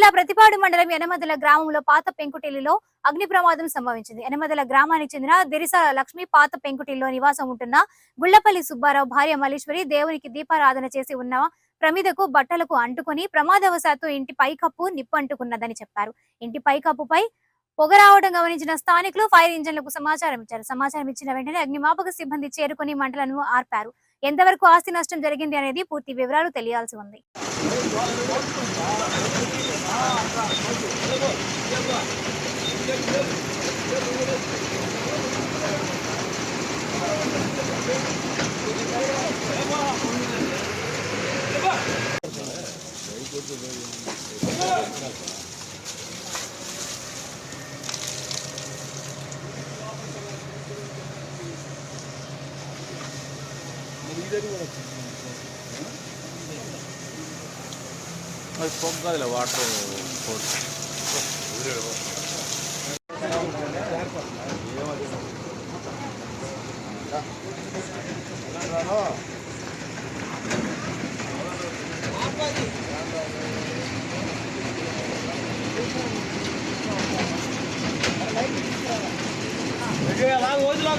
జిల్లా ప్రతిపాడు మండలం యనమదల గ్రామంలో పాత పెంకుటిల్లులో అగ్ని ప్రమాదం సంభవించింది. యనమదల గ్రామానికి చెందిన దిరిస లక్ష్మి పాత పెంకుటిల్లో నివాసం ఉంటున్న గుళ్లపల్లి సుబ్బారావు భార్య మల్లీశ్వరి దేవునికి దీపారాధన చేసి ఉన్న ప్రమిదకు బట్టలకు అంటుకొని ప్రమాదవశాత్తు ఇంటి పైకప్పు నిప్పు అంటుకున్నదని చెప్పారు. ఇంటి పైకప్పుపై పొగ రావడం గమనించిన స్థానికులు ఫైర్ ఇంజన్లకు సమాచారం ఇచ్చారు. సమాచారం ఇచ్చిన వెంటనే అగ్నిమాపక సిబ్బంది చేరుకుని మంటలను ఆర్పారు. ఎంతవరకు ఆస్తి నష్టం జరిగింది అనేది పూర్తి వివరాలు తెలియాల్సి ఉంది. పొగదిలే వాటర్ రోజులో